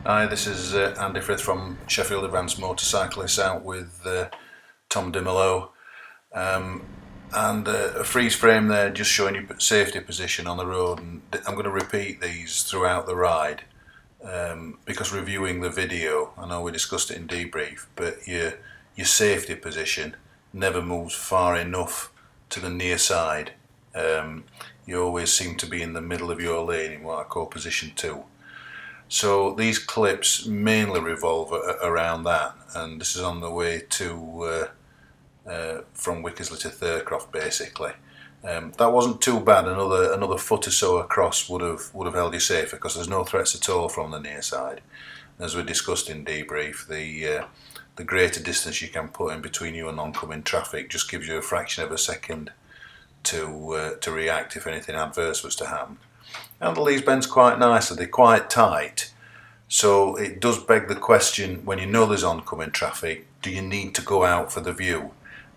Hi, this is Andy Frith from Sheffield Advanced Motorcyclists out with Tom Dimelow, and a freeze frame there just showing you safety position on the road, and I'm going to repeat these throughout the ride because reviewing the video, I know we discussed it in debrief, but your safety position never moves far enough to the near side. You always seem to be in the middle of your lane in what I call position 2. So these clips mainly revolve around that, and this is on the way to from Wickersley to Thurcroft basically. That wasn't too bad. Another foot or so across would have held you safer because there's no threats at all from the near side. As we discussed in debrief, the greater distance you can put in between you and oncoming traffic just gives you a fraction of a second to react if anything adverse was to happen. Handle these bends quite nicely, they're quite tight, so it does beg the question, when you know there's oncoming traffic, do you need to go out for the view?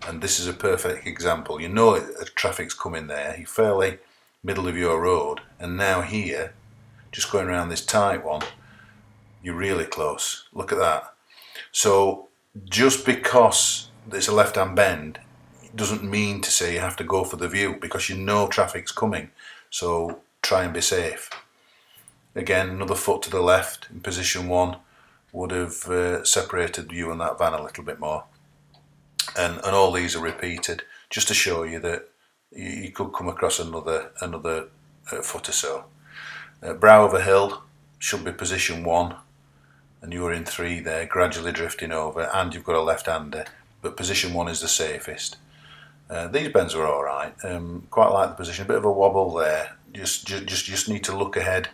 And this is a perfect example. You know traffic's coming there, you're fairly middle of your road, and now here, just going around this tight one, you're really close. Look at that. So just because it's a left-hand bend, it doesn't mean to say you have to go for the view, because you know traffic's coming. So try and be safe. Again, another foot to the left in position 1 would have separated you and that van a little bit more. And all these are repeated just to show you that you could come across another foot or so. Brow of a hill should be position 1, and you're in 3 there, gradually drifting over, and you've got a left-hander, but position 1 is the safest. These bends are alright, quite like the position, a bit of a wobble there, just need to look ahead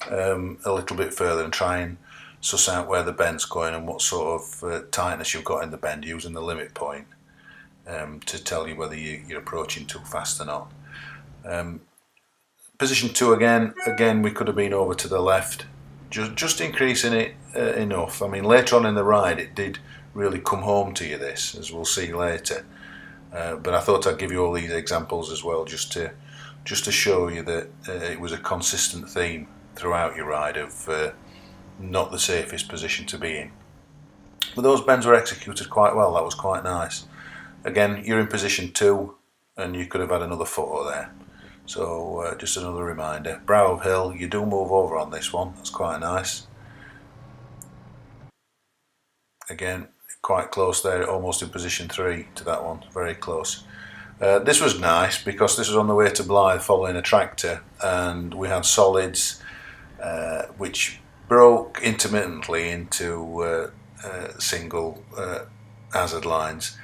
a little bit further and try and suss out where the bend's going and what sort of tightness you've got in the bend using the limit point to tell you whether you're approaching too fast or not. Position 2 again we could have been over to the left, just increasing it enough. I mean, later on in the ride it did really come home to you, this, as we'll see later. But I thought I'd give you all these examples as well, just to show you that it was a consistent theme throughout your ride of not the safest position to be in. But those bends were executed quite well. That was quite nice. Again, you're in position 2, and you could have had another photo there. So just another reminder. Brow of hill, you do move over on this one. That's quite nice. Again, quite close there, almost in position 3 to that one, very close. This was nice because this was on the way to Blythe following a tractor, and we had solids which broke intermittently into single hazard lines,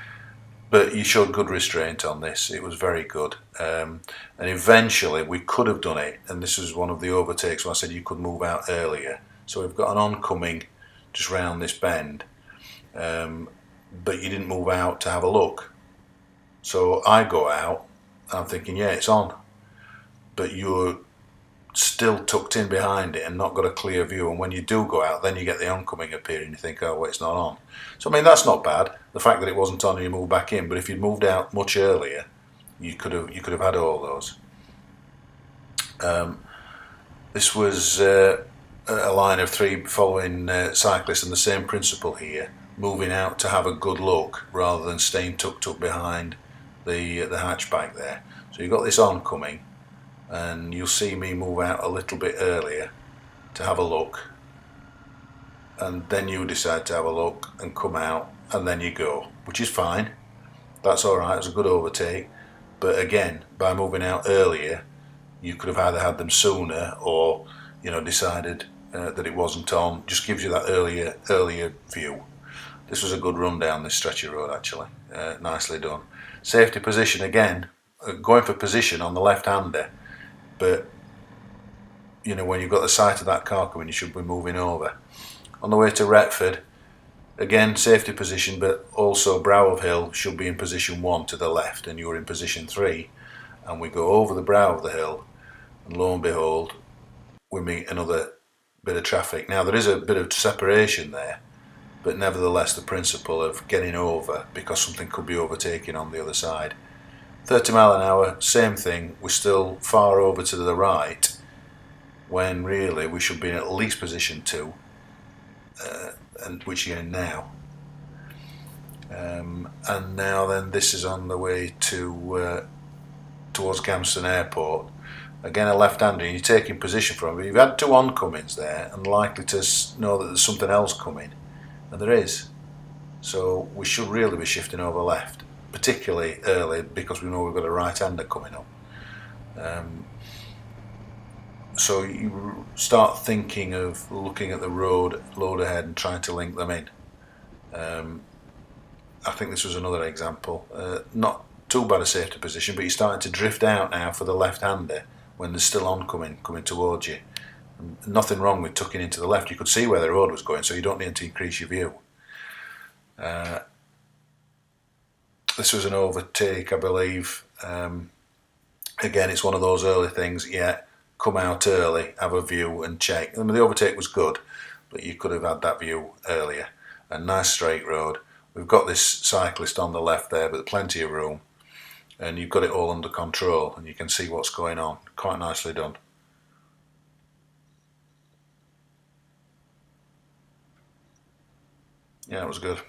but you showed good restraint on this. It was very good, and eventually we could have done it, and this was one of the overtakes where I said you could move out earlier. So we've got an oncoming just round this bend, but you didn't move out to have a look. So I go out, I'm thinking, yeah, it's on, but you're still tucked in behind it and not got a clear view, and when you do go out, then you get the oncoming appearing and you think, oh, well, it's not on. So I mean, that's not bad, the fact that it wasn't on and you moved back in, but if you'd moved out much earlier, you could have had all those. This was a line of 3 following cyclists, and the same principle here, moving out to have a good look rather than staying tucked up behind the hatchback there. So you've got this oncoming, and you'll see me move out a little bit earlier to have a look, and then you decide to have a look and come out, and then you go, which is fine. That's alright, it's a good overtake, but again, by moving out earlier, you could have either had them sooner or, you know, decided that it wasn't on. Just gives you that earlier view. This was a good run down this stretch of road, actually. Nicely done. Safety position again, going for position on the left-hander, but you know, when you've got the sight of that car coming, you should be moving over. On the way to Retford, again, safety position, but also brow of hill should be in position 1 to the left, and you're in position 3, and we go over the brow of the hill, and lo and behold, we meet another bit of traffic. Now there is a bit of separation there, but nevertheless the principle of getting over because something could be overtaken on the other side. 30 mile an hour, same thing, we're still far over to the right when really we should be in at least position 2, and which you're in now. And now then, this is on the way to towards Gamston Airport. Again, a left-hander, you're taking position from him. You've had two oncomings there, and likely to know that there's something else coming, and there is. So we should really be shifting over left, particularly early, because we know we've got a right-hander coming up. So you start thinking of looking at the road ahead and trying to link them in. I think this was another example. Not too bad a safety position, but you're starting to drift out now for the left-hander when there's still oncoming coming towards you. And nothing wrong with tucking into the left. You could see where the road was going, so you don't need to increase your view. This was an overtake, I believe. Again, it's one of those early things. Yeah, come out early, have a view and check. I mean, the overtake was good, but you could have had that view earlier. A nice straight road. We've got this cyclist on the left there, but plenty of room. And you've got it all under control, and you can see what's going on. Quite nicely done. Yeah, it was good.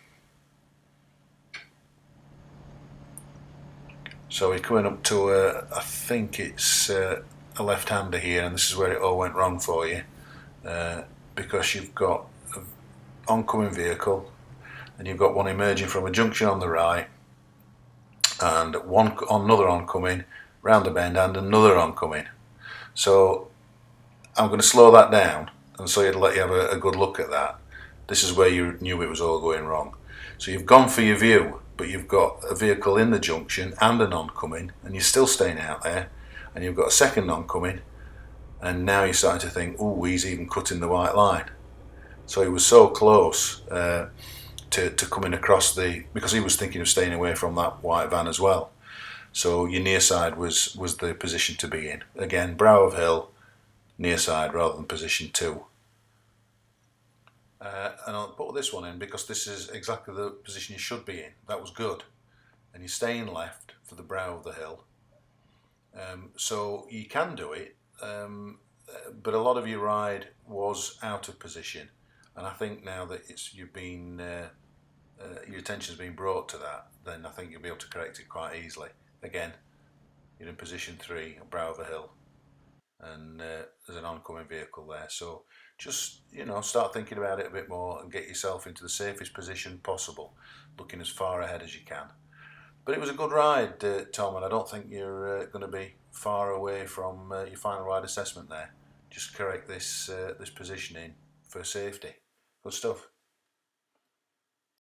So we're coming up to, I think it's a left-hander here, and this is where it all went wrong for you. Because you've got an oncoming vehicle, and you've got one emerging from a junction on the right, and another oncoming round the bend, and another oncoming. So I'm going to slow that down, and so you'd let you have a good look at that. This is where you knew it was all going wrong. So you've gone for your view, but you've got a vehicle in the junction and an oncoming, and you're still staying out there, and you've got a second oncoming, and now you're starting to think, oh, he's even cutting the white line. So he was so close to coming across because he was thinking of staying away from that white van as well. So your near side was the position to be in. Again, brow of hill, near side rather than position 2. And I'll put this one in because this is exactly the position you should be in. That was good. And you're staying left for the brow of the hill. So you can do it, but a lot of your ride was out of position. And I think now that your attention's been brought to that, then I think you'll be able to correct it quite easily. Again, you're in position 3, brow of a hill, and there's an oncoming vehicle there. So just start thinking about it a bit more and get yourself into the safest position possible, looking as far ahead as you can. But it was a good ride, Tom, and I don't think you're going to be far away from your final ride assessment there. Just correct this positioning for safety. Good stuff.